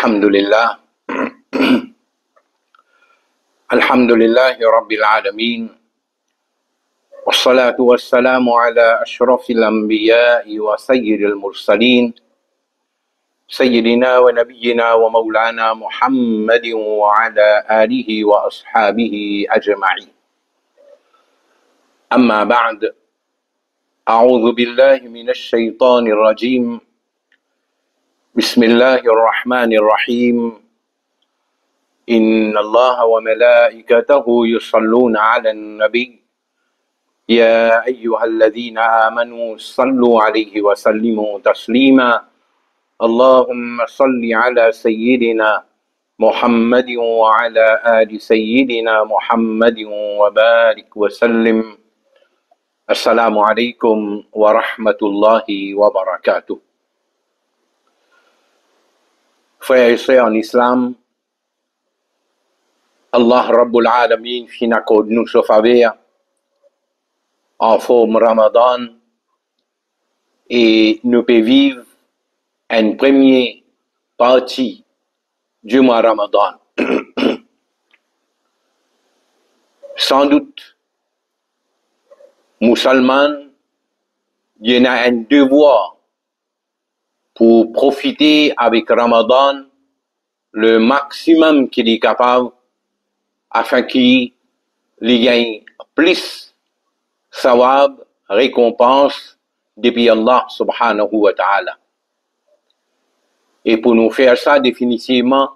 الحمد لله الحمد لله رب العالمين والصلاة والسلام على أشرف الأنبياء وسيد المرسلين سيدنا ونبينا ومولانا محمد وعلى آله وأصحابه أجمعين. أما بعد، أعوذ بالله من الشيطان الرجيم. بسم الله الرحمن الرحيم. إن الله وملائكته يصلون على النبي يا أيها الذين آمنوا صلوا عليه وسلموا تسليما. اللهم صل على سيدنا محمد وعلى آل سيدنا محمد وبارك وسلم. السلام عليكم ورحمة الله وبركاته. Frères et sœurs en islam, Allah Rabbul Alamin fin accorde nous ce faveur en forme Ramadan et nous pouvons vivre une première partie du mois Ramadan. Sans doute, musulman, il y en a un devoir pour profiter avec Ramadan le maximum qu'il est capable afin qu'il gagne plus sawab, récompense depuis Allah subhanahu wa ta'ala. Et pour nous faire ça définitivement,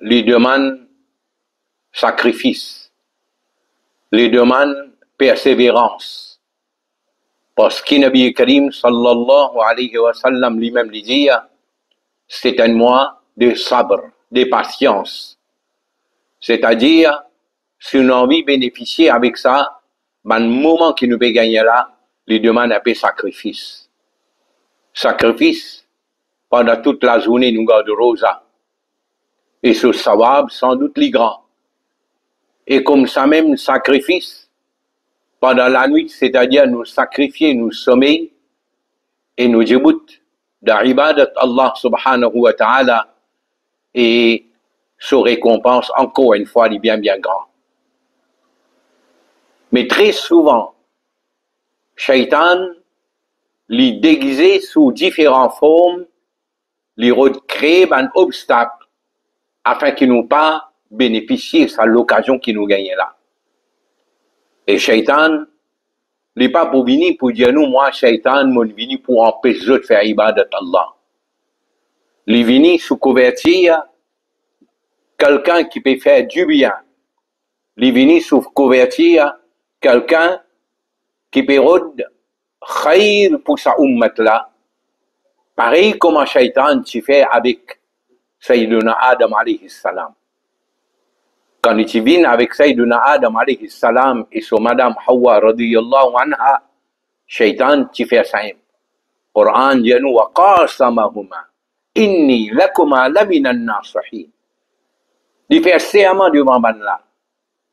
les demande sacrifice, les demande persévérance. Parce que Nabi Karim sallallahu alayhi wa sallam lui-même lui dit, c'est un mois de sabre, de patience. C'est-à-dire, si on a envie de bénéficier avec ça, ben, le moment qu'il nous peut gagner là, lui demande un peu sacrifice. Sacrifice, pendant toute la journée, nous gardons rosa. Et ce sawab, sans doute, les grands. Et comme ça même, sacrifice, pendant la nuit, c'est-à-dire nous sacrifier, nous sommeil et nous djibout d'ibadat Allah subhanahu wa ta'ala et ce récompense encore une fois est bien grand. Mais très souvent, Shaitan les déguisé sous différentes formes, les recrée un obstacle afin qu'ils n'ont pas bénéficié de l'occasion qui nous gagne là. Et Shaitan, il n'est pas pour venir pour dire nous, moi, Shaitan, je venu pour empêcher de faire ibadat Allah. Il est venu sous couverture quelqu'un qui peut faire du bien. Il est venu sous couverture quelqu'un qui peut rendre khayr pour sa ummat là. Pareil comme Shaitan tu fait avec Sayyiduna Adam alayhi salam. Quand il vient avec Sayyiduna Adam alayhi salam et son madame Hawa radiyallahu anha, Shaitan tu fait ça. Coran dit nous wa qasamahuma inni lakuma lamina nasihin. Il fait serment devant ban là.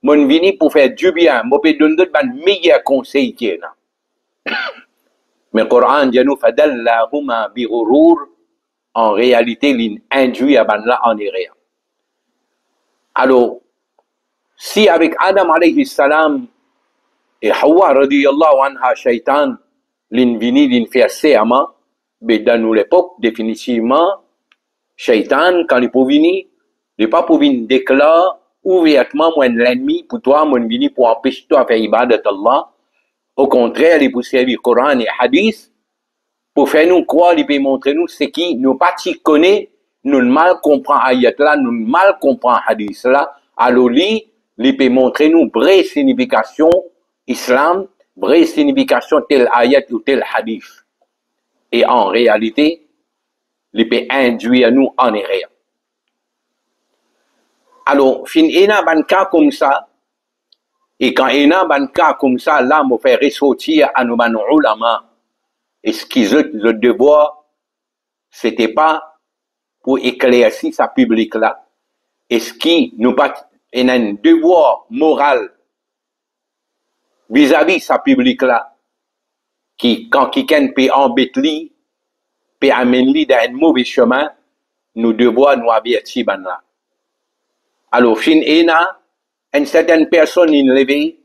Mon vini pour faire du bien, moi peux donner ban meilleur conseil qui est là. Mais Coran dit nous fadallahuma bi ghurur, en réalité l'induit à ban là en erreur. Alors si avec Adam alayhi salam et Hawa radiyallahu anha, Shaitan, l'invini, l'infait serment, mais dans nous l'époque, définitivement, Shaitan, quand il peut venir, il n'est pas pour venir déclarer ouvertement, moi, l'ennemi, pour toi, moi, vini pour empêcher toi de faire ibadat Allah. Au contraire, il peut servir Coran et Hadith, pour faire nous croire, il peut montrer nous ce qui nous pas connaît, nous mal comprend ayat là, nous mal comprend Hadith là, alors lui, il peut montrer nous vraie signification islam, vraie signification tel ayat ou tel hadith. Et en réalité, il peut induire nous en erreur. Alors, fin ena ban cas comme ça, et quand ena ban cas comme ça, là, me fait ressortir à nous ban ulama, et ce qu'ils ont le devoir, c'était pas pour éclaircir sa public là, et ce qui nous pas et un devoir moral vis-à-vis sa public là, qui, quand quelqu'un peut embêter lui, peut amener lui dans un mauvais chemin, nous devons nous avertir ban là. Alors, fin ena, une certaine personne in levé,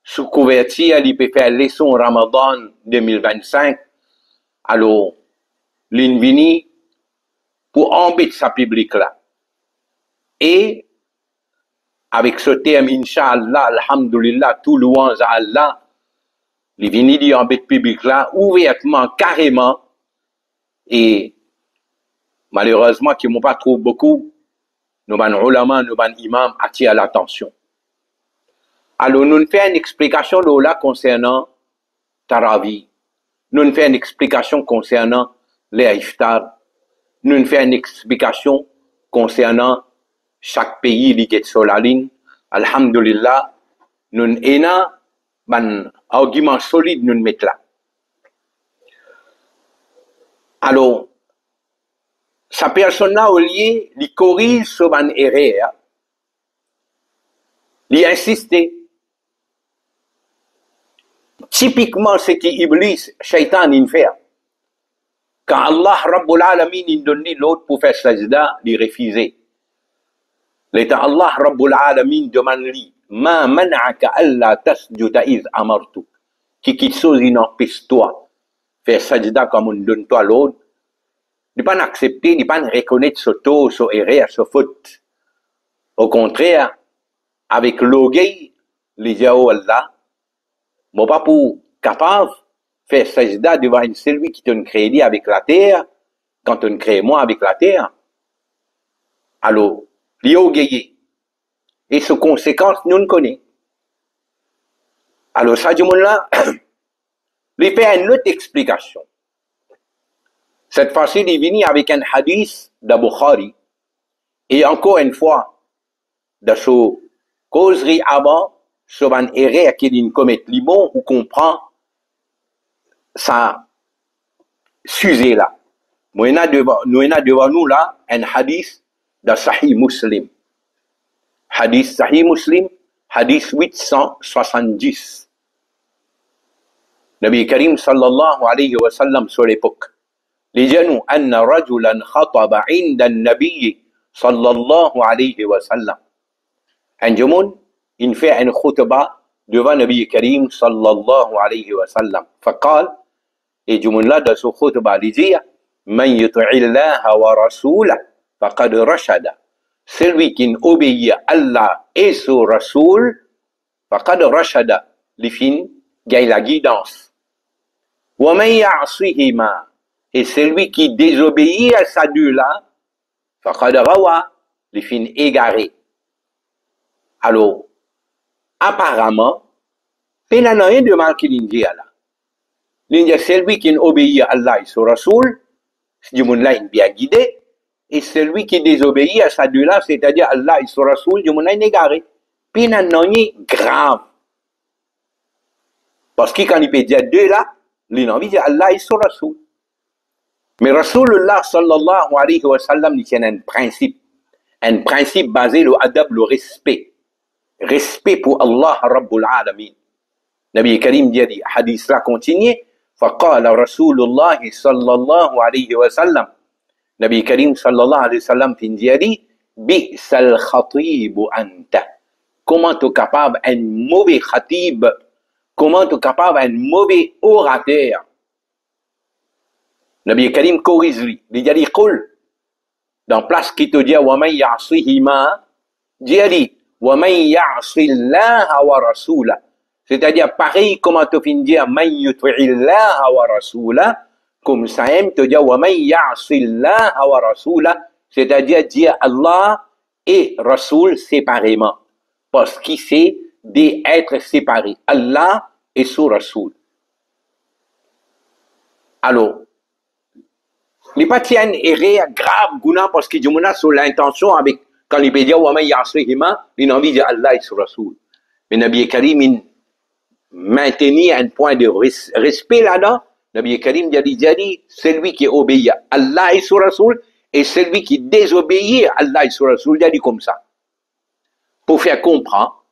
sous couverture, il peut faire leçon Ramadan 2025. Alors, l'invini pour embêter sa public là. Et, avec ce terme, Inch'Allah, Alhamdulillah, tout louange à Allah, l'invini dit embêter public là, ouvertement, carrément, et malheureusement, qui m'ont pas trop beaucoup, nous ban ulama, nous ban imam attirent l'attention. Alors, nous faisons une explication de là concernant Taravi. Nous faisons une explication concernant les iftar. Nous faisons une explication concernant chaque pays qui est sur la ligne. Alhamdulillah, nous avons un argument solide nous mettre là. Alors, sa personne-là, au lieu, il corrige sur une erreur, il insiste. Typiquement, ce qui Iblis, Shaitan, il fait. Quand Allah, Rabbul Alamin, il donne l'autre pour faire sajda, il refuse. L'état Allah, Rabbul Alamin, demande-lui, Ma man'aka alla tasjuda iz amartu. Qui quitte chose, il empêche toi. Faire sajda comme on donne toi l'autre. Il ne pas accepter, il ne pas reconnaître ce taux, ce erreur, ce faute. Au contraire, avec l'orgueil, les diao Allah, bon, pas pour capable faire sajda devant celui qui te crée avec la terre, quand on crée moi avec la terre. Alors, l'orgueil. Et ses conséquences, nous ne connaissons. Alors, ça, du monde là, il fait une autre explication. Cette fois-ci, il est venu avec un hadith de Bukhari. Et encore une fois, de ce causerie avant, sur un erreur qu'il commet le bon ou comprend ça sujet là. Nous avons devant nous là un hadith de Sahih Muslim. Hadith Sahih Muslim, hadith 870. Nabi Karim sallallahu alayhi wa sallam sur l'époque. لجنوا أن رجلا خطب عند النبي صلى الله عليه وسلم. Un جمون إن fait une خطبة devant Nabi Karim صلى الله عليه وسلم. فقال et جمون là de ce خطبة dit من يطع الله ورسوله فقد رشد. Celui qui obéit à Allah et son Rasoul فقد رشد. Les fins gagne la guidance. ومن يعصيهما. Et celui qui désobéit à sa due-là, faqad rawa, les fins égarés. Alors, apparemment, il n'y a rien de mal qu'il dit là. Il y a celui qui obéit à Allah et son Rasoul, ce monde-là est bien guidé, et celui qui désobéit à sa due-là, c'est-à-dire Allah et son Rasoul, ce monde-là est égaré. Puis il n'y a rien grave. Parce que quand il peut dire deux là, il a envie de dire Allah et son Rasoul. Mais Rasulullah sallallahu alayhi wa sallam, il tient un principe basé sur l'adab, le respect. Respect pour Allah Rabbul Alamin. Nabi Karim dit, hadith là continue, فقال رسول الله صلى الله عليه وسلم. Nabi Karim sallallahu alayhi wa sallam dit, بئس الخطيب أنت. Comment tu es capable un mauvais khatib? Comment tu es capable un mauvais orateur? Nabi Karim corrige lui. Il dit, dans place qui te dit, وَمَنْ يَعْصِهِمَا, dit, وَمَنْ يَعْصِ اللَّهَ وَرَسُولَهُ. C'est-à-dire, pareil, comment tu finis dire, مَنْ يُطِعِ اللَّهَ وَرَسُولَهُ, comme ça, te dit, وَمَنْ يَعْصِ اللَّهَ وَرَسُولَهُ, c'est-à-dire, dire Allah et Rasoul séparément. Parce qu'il c'est d'être séparés. Allah et son Rasoul. Alors, les patients errent grave guna parce qu'ils ont sur l'intention avec quand ils disent wa man ya'sihima, ils ont envie de dire Allah et son Rasoul. Mais Nabi Karim il maintenait un point de respect là-dedans. Nabi Karim dit celui qui obéit à Allah et son Rasoul et celui qui désobéit à Allah et son Rasoul, il dit comme ça. Pour faire comprendre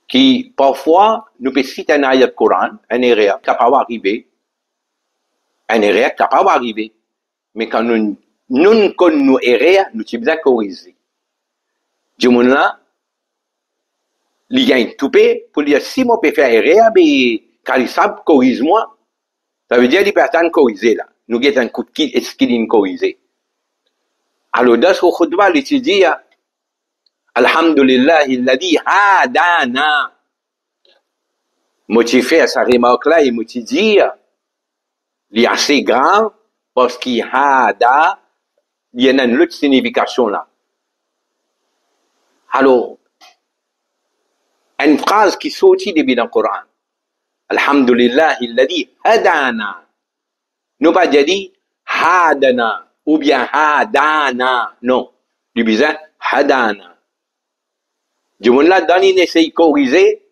que parfois nous pouvons citer un ayat Coran, un erreur qui peut arriver. Un erreur capable d'arriver. Mais quand nous nous kon nous errer, nous t'y bien corriger. Du monde là, il y a une toupée pour dire si moi peux faire errer, ben, quand il savent corrige-moi, ça veut dire qu'il peut attendre corriger là. Nous avons un coup de qui est-ce qu'il est corrigé. Alors, dans ce khutbah, il dit, Alhamdulillah, il a dit, hadana. Moi, j'ai fait sa remarque là, et moi, j'ai dit, il est assez grave, parce qu'il hada, il y a une autre signification là. Alors, une phrase qui sortit depuis dans le Coran. Alhamdulillah, il a dit, hadana. Nous pas dit, hadana, ou bien hadana. Non. Du bizarre, hadana. Du monde là, dans il essaye de corriger,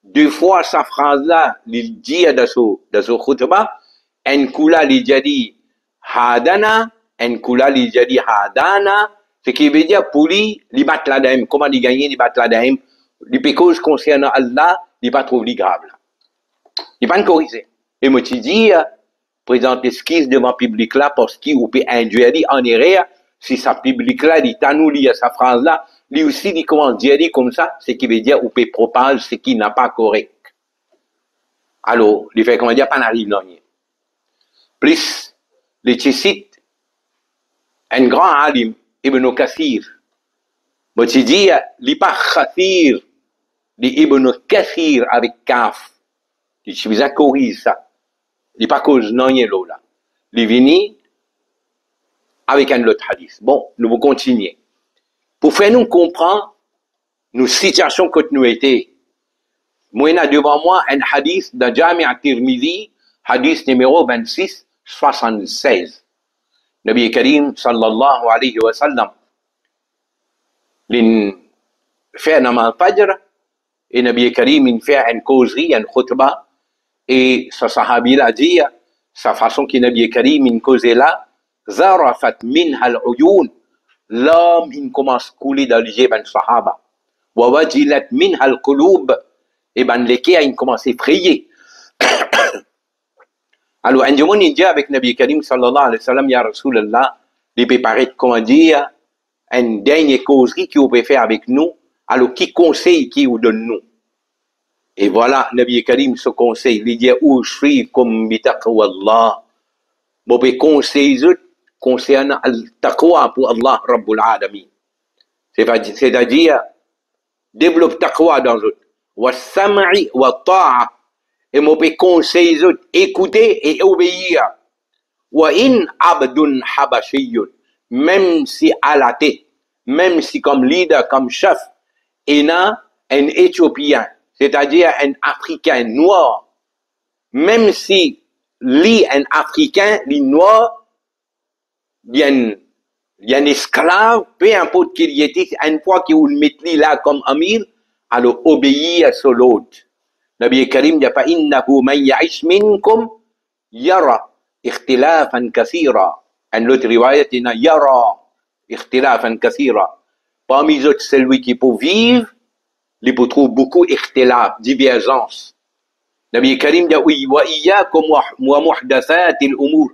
deux fois sa phrase là, il dit dans ce khutbah, un coup là, il a dit hadana, un coup là, il a dit hadana, ce qui veut dire pour lui, il bat la dame. Comment il gagne, il bat la dame. Les pécages concernant Allah, il pas trop grave là. Il pas corriger. Et moi, tu dis, présente esquisse devant le public là, parce qu'il peut induire en erreur, si sa public là, il t'annoule à sa phrase là, lui aussi, il commence à dire comme ça, ce qui veut dire, ou peut propager ce qui n'a pas correct. Alors, il fait comment dire, pas n'arrive non. Plus, les tchessites, un grand alim, Ibn Kathir, moi, tu dis, il pas Kathir, Ibn Kathir avec kaf. Il suis bien corrige ça. Il pas cause non là. Il vient avec un autre hadith. Bon, nous allons continuer. Pour faire nous comprendre nos situations que nous étions. Moi, j'ai devant moi un hadith de Jami' at-Tirmidhi, hadith numéro 2676. Nabi Karim sallallahu alayhi wa sallam. Il fait un amal fajr et Nabi Karim il fait une causerie, une khutbah. Et ce sahabi l'a dit, sa façon qu'il Nabi Karim il causait là, zarafat minha al-uyun. L'homme, il commence à couler dans les yeux ben sahaba. Wa wajilat minha al-qulub. Et ben les cœurs, ils commencent à effrayer. Alors, un jour, il dit avec Nabi Karim sallallahu alayhi wa sallam, ya Rasulallah, il peut paraître, comment dire, une dernière causerie qu'il peut faire avec nous. Alors, qui conseille, qui vous donne nous? Et voilà, Nabi Karim se conseille, il dit, ushrikum bi taqwallah. Vous pouvez conseiller concernant le taqwa pour Allah Rabbul Alamin. C'est-à-dire, développe taqwa dans eux. Wa sam'i wa ta'a. Et vous pouvez conseiller eux, écouter et obéir. Wa in abdun habashiyun. Même si à la tête, même si comme leader, comme chef, il y a un Éthiopien, c'est-à-dire un Africain noir, même si lui, un Africain, lui noir, il y a un esclave, peu importe qu'il y était, une fois qu'il le met là comme amir, alors obéir à ce l'autre. Nabi Karim dit pas innahu man ya'ish minkum yara ikhtilafan kathira. Un autre riwayat dit yara ikhtilafan kathira. Parmi les autres, celui qui peut vivre, il peut trouver beaucoup ikhtilaf, divergence. Nabi Karim dit oui, wa iyyakum wa muhdathatil umur.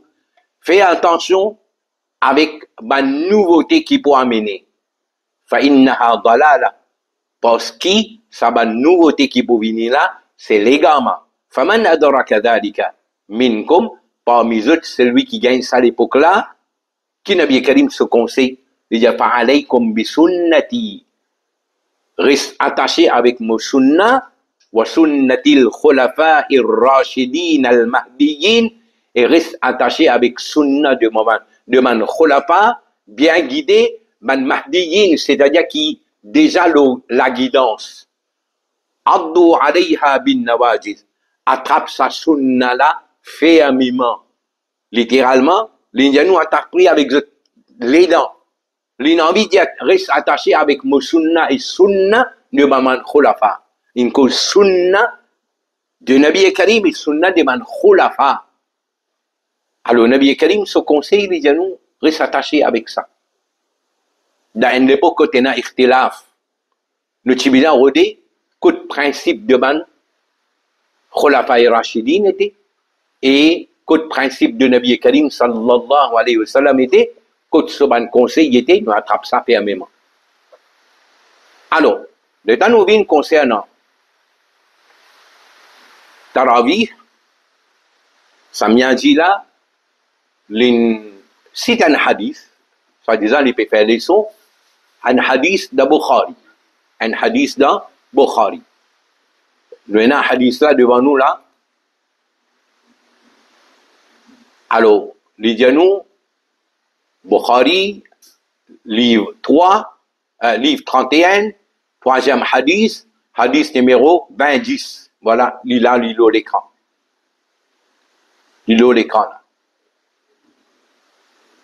Fais attention avec la nouveauté qui peut amener. Fa innaha dalala. Parce que ça va nouveauté qui peut venir là, c'est l'égarement. Faman adraka dhalika minkum, parmi eux, celui qui gagne ça à l'époque là, qui Nabi Karim se conseille, il dit fa alaykum bi sunnati. Reste attaché avec mon sunnah, wa sunnatil khulafa'ir rashidin al mahdiyyin, et reste attaché avec sunnah de man khulafa, bien guidé, man mahdiyyin, c'est-à-dire qui déjà la guidance. Addu alayha bin nawajiz. Attrape sa sunna là fermement. Littéralement, l'Indien nous attaque pris avec les dents. L'inenvie dit reste attaché avec mon sunna et sunna de man khulafa. Une cause sunna de Nabi Karim et sunna de man khulafa. Alors Nabi Karim se conseille, il dit nous reste attaché avec ça. Dans une époque où il y a ikhtilaf, nous avons rodé que le principe de man khulafa et rashidin était et que le principe de Nabi Karim sallallahu alayhi wa sallam était Quand ce ban conseil était, nous attrape ça fermement. Alors, le temps nous vient concernant Tarawih, ça m'a dit là, c'est un hadith, soi-disant, il peut faire les sons, un hadith de Bukhari. Un hadith de Bukhari. Nous avons un hadith là devant nous là. Alors, les nous, Bukhari, livre 3, livre 31, troisième hadith, hadith numéro 20. Voilà, l'île l'écran. L'île l'écran là.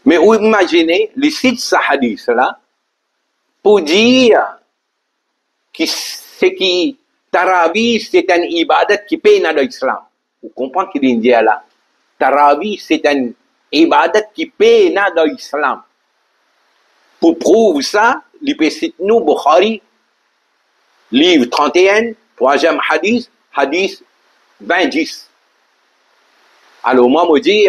Mais vous imaginez, les sites ce hadith là, pour dire que c'est qui Tarawih, c'est un ibadat qui paye dans l'islam. Vous comprenez ce qu'il dit là? Tarawih, c'est un ibadat qui paye dans l'islam. Pour prouver ça, il cite nous Bukhari, livre 31, troisième hadith, hadith 20. Alors moi, je dis,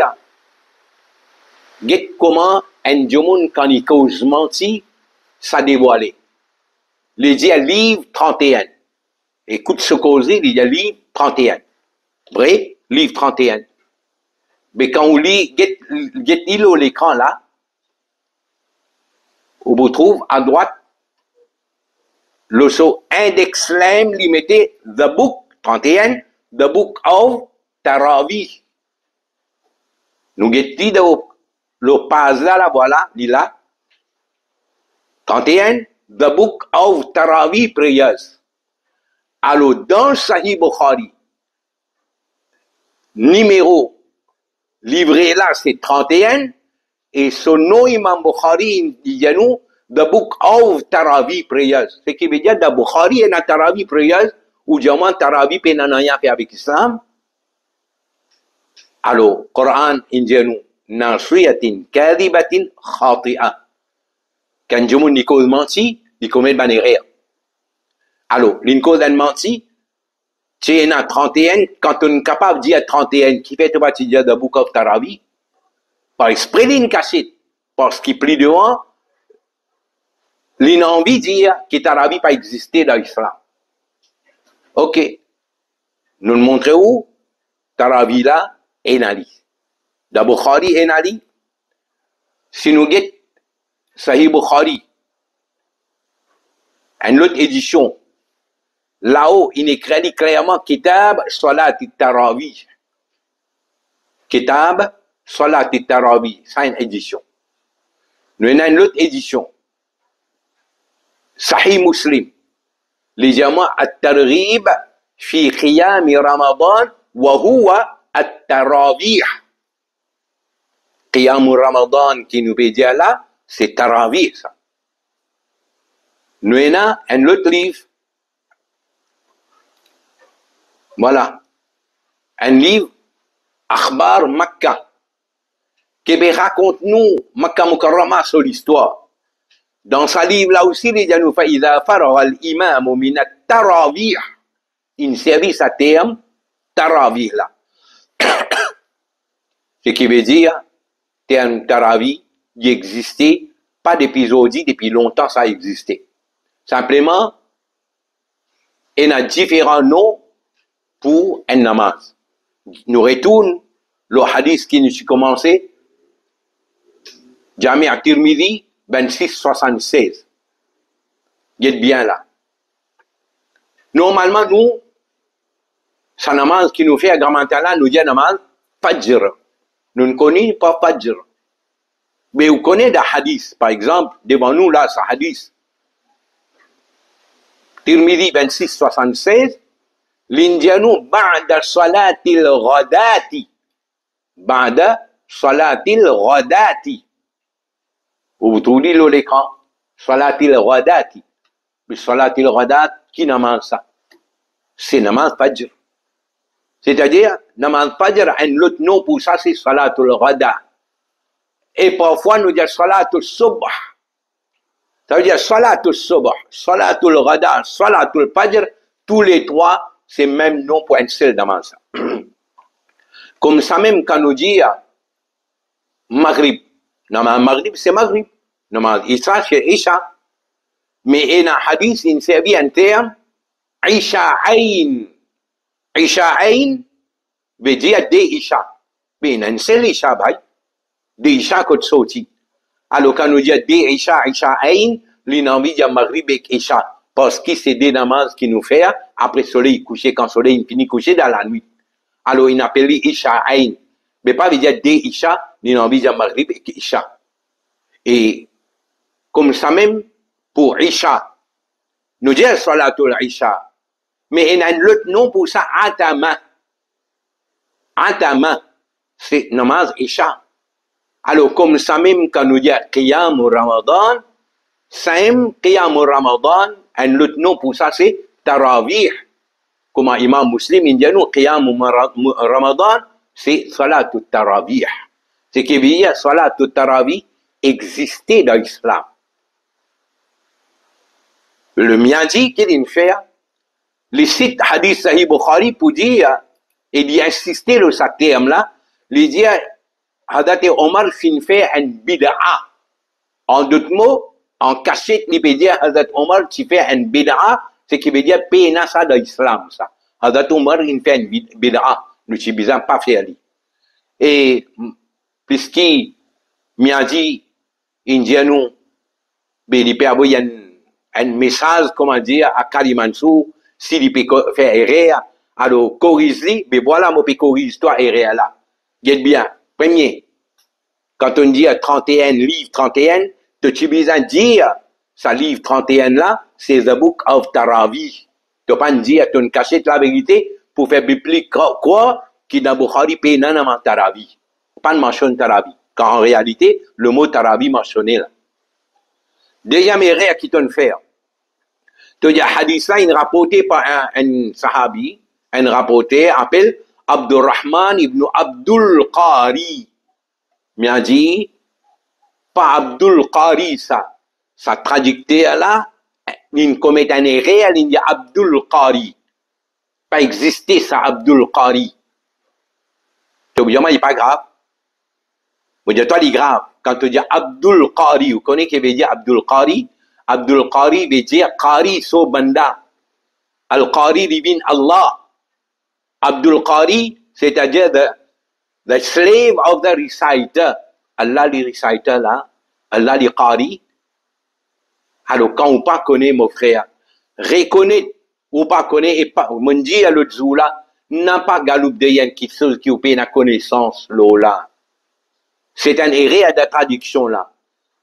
comment un jomoun quand il cause menti, ça dévoilé. Il dit livre 31. Écoute ce cause, il y a livre 31. Vrai? Livre 31. Mais quand on lit, l'écran là, on vous trouve à droite, le saut index lame, il mettait the book 31, the book of Tarawih. Nous guettons le page là, voilà, il là. 31, the book of Tarawih prayers. Alors, dans Sahih Bukhari, numéro livré là, c'est 31, et son nom, Imam Bukhari, il dit nous, the book of Tarawih prayers. Ce qui veut dire, the Bukhari et la Tarawih prayers, ou diamant Tarawih penanaya fait avec l'islam. Alors, Coran, il dit nous, nasiyatin kadibatin khati'a. Quand je me cause menti, il commet une erreur. Alors, l'incause d'un menti, tu es à 31, quand on est capable de dire 31, qui fait partie de la Book of Tarawih, par esprit d'une cachette, parce qu'il plie devant, il a envie de dire que Tarawih n'a pas existé dans l'islam. Ok. Nous le montrons où? Tarawih là, est nali. Da Bukhari est nali. Si nous guettons Sahih Bukhari, une autre édition, là-haut, il écrit clairement Kitab Salat Tarawih. Kitab Salat Tarawih. C'est une édition. Nous avons une autre édition. Sahih Muslim. Les diamants At-Targhib fi Qiyam Ramadan wa huwa At-Tarawih. Qiyam Ramadan qui nous peut dire là, c'est Tarawih ça. Nous avons un autre livre. Voilà. Un livre, Akhbar Makkah, qui raconte nous Makkah Mukarrama sur l'histoire. Dans ce livre-là aussi, il dit nous, فَإِذَا فَرَغَ الْإِمَامُ مِنَ التَّرَاوِيحِ. Il service à terme, Tarawih là. Ce qui veut dire, terme Tarawih, il existait, pas d'épisodie, depuis longtemps ça existait. Simplement, il y a différents noms pour un namaz. Nous retournons le hadith qui nous a commencé, Jami' at-Tirmidhi, 26-76. Il est bien là. Normalement, nous, ce namaz qui nous fait à Gramantala, nous dit namaz Fajr. Nous ne connaissons pas Fajr. Mais vous connaissez des hadiths, par exemple, devant nous là, ce hadith. Tirmidhi 26-76, l'indiano ba'da salatil ghadati. Ba'da salatil ghadati. Vous trouvez l'écran? Salatil ghadati. Mais salatil ghadat, qui namaz ça? C'est namaz Fajr. C'est-à-dire, namaz Fajr, un autre nom pour ça, c'est salatul ghadat. Et parfois, nous disons salatul subh. Ça veut dire salatul subh, salatul ghada, salatul fajr, tous les trois, c'est même nom pour un seul namaz. Comme ça même, quand nous dit Maghrib, Namaz maghrib, c'est maghrib. Namaz isha, c'est isha. Mais il y a un hadith, il servi un terme, isha'ain. Isha'ain veut dire des isha. Mais il y a un seul isha, des isha qu'on sorti. Alors quand on dit des isha, isha'ain, l'inenvie de maghrib et isha. Parce que c'est des namazes qui nous fait après le soleil couché, quand le soleil finit couché dans la nuit. Alors il appelle isha'ain. Mais pas veut dire des isha, l'inenvie de maghrib et isha. Et comme ça même, pour isha, nous disons salatul isha. Mais il y a un autre nom pour ça, atama. Atama, c'est namaz isha. Alors, comme ça même, quand nous disons qiyam au ramadan, Saim qiyam au ramadan, un autre nom pour ça, c'est tarawih. Comme imam muslim, il dit nous, qiyam au ramadan, c'est salatul tarawih. Ce qui veut dire, salatul tarawih existait dans l'islam. Le Miadi, qu'il fait, les sites hadith Sahih Bukhari pour dire, il y a insisté sur ce terme-là, il dit, Hadat Omar fin fait un bid'a. En d'autres mots, en cachette, il peut dire, Hadat Omar, tu fais un bid'a, ce qui veut dire, péna ça dans l'islam, ça. Hadat Omar, il fait un bid'a. Nous, c'est bizarre, pas faire lui. Et, puisqu'il m'a dit, Indianou, il peut avoir un message, comment dire, à Kalimansou, s'il peut faire erreur, alors corrige-lui, mais voilà, moi, peux corriger toi, erreur là. Get bien. Premier, quand on dit 31, livre 31, tu as besoin de dire, ça livre 31 là, c'est the book of Taravi. Tu pas dire, tu as une cachette la vérité, pour faire biblique quoi, qui dans Bukhari paye non dans Taravi. Pas de mention Taravi. Quand en réalité, le mot Taravi mentionné là. Deuxième erreur qui t'en fait. Tu as hadith là, il rapporté par un sahabi, un rapporté, appelle Abdurrahman ibn Abdul Qari. M'a dit, pas Abdul Qari ça. Sa traducteur là, il commet un erreur, il dit Abdul Qari. Pas existé ça, Abdul Qari. Tu dis, il n'est pas grave. Je dis, toi, il est grave. Quand tu dis Abdul Qari, vous connaissez ce qui veut dire Abdul Qari? Abdul Qari veut dire Qari so banda. Al-Qari divine Allah. Abdul Qari, c'est-à-dire the slave of the reciter. Allah le reciter là, Allah le Qari. Alors quand on pas connaît mon frère, reconnaître ou pas connaître et pas, mon dit à l'autre jour là, n'a pas galoup de yen qui chose qui opère la connaissance là. C'est un erreur de traduction là.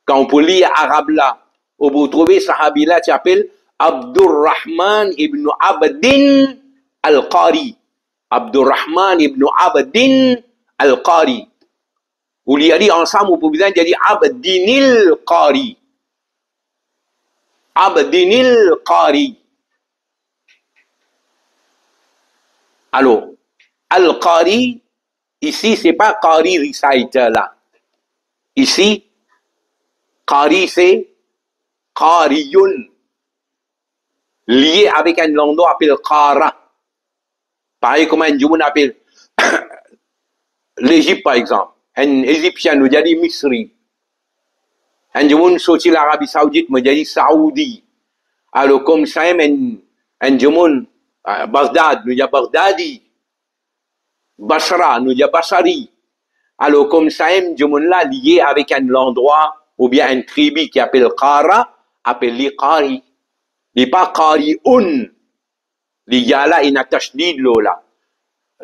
Quand on peut lire arabe là, on peut trouver sahabi là qui s'appelle Abdurrahman ibn Abdin al-Qari. Abdurrahman ibn Abdin al-Qari. Vous lisez ensemble, vous pouvez dire Abdinil Qari. Abdinil Qari. Alors, Al-Qari, ici, c'est pas Qari reciter là. Ici, Qari, c'est Qariyun. Lié avec un endroit appelé Qara. Pareil comme un Djoun appelle l'Égypte, par exemple. Un Égyptien nous dit Misri. Un Djoun sorti l'Arabie Saoudite nous dit Saoudi. Alors, comme ça, un Djoun, Bagdad nous dit Bagdadi. Basra nous dit Basari. Alors, comme ça, un Djoun là, lié avec un endroit ou bien une tribu qui appelle Qara, appelle Qari. Il n'est pas Qari'un. Il y a là une tashdid là.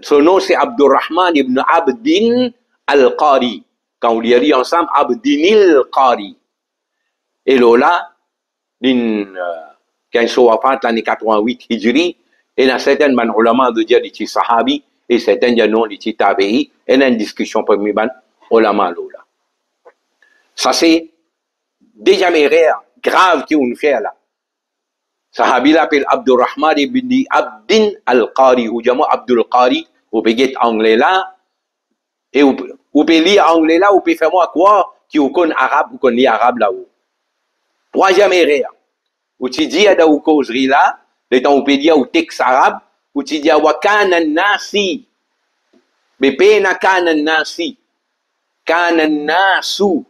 Son nom c'est Abdurrahman ibn Abdin al-Qari. Quand on lit ensemble, Abdinil Qari. Et là, quand ils sont wafat l'année 88 Hijri, il y a certains ulama de dire les sahabi et certains de non les tabi'i. Il y a une discussion parmi les ulama là. Ça c'est déjà mes erreurs graves qui ont fait là. Sahabi l'appelle Abdurrahman ibn Abdin al-Qari, ou jamo Abdul Qari, ou peut get anglais là, et ou peut lire anglais là, ou peut faire moi quoi, qui ou connaît arabe, ou connaît arabe là-haut. Troisième erreur, ou tu dis à la causerie là, le temps où peut dire au texte arabe, ou tu dis à wakana nasi, mais pena kana nasi, kana nasu,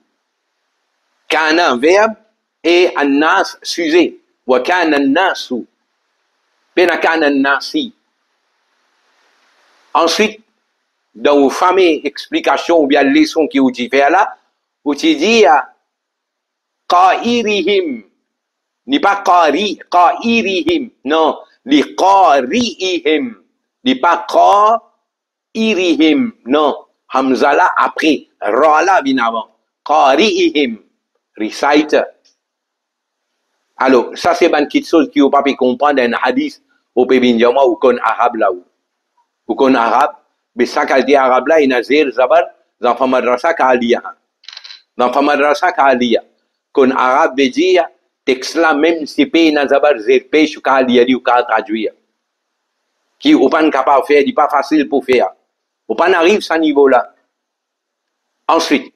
Kana verbe et annas sujet. Wa kana nasu. Pena kana nasi. Ensuite, dans vos fameuses explications ou bien leçons qui vous dit faire là, vous dit qairihim. Ni pas qairihim. Non, li qariihim. Ni pas qairihim. Non, hamza là après, ra là vient avant. Qariihim. Recite. Alors, ça c'est une petite chose qui vous pas pu comprendre dans un hadith au pays ou qu'on arabe là ou qu'on arabe, mais ça qu'elle dit arabe là, il y a zéro zabar dans la madrasa qu'aliya. Dans la madrasa qu'aliya. Qu'on arabe veut dire texte là même si pays dans zabar zéro pêche ou qu'aliya ou qu'à traduire. Qui ou pas capable de faire, il pas facile pour faire. Ou pas n'arrive à ce niveau là. Ensuite,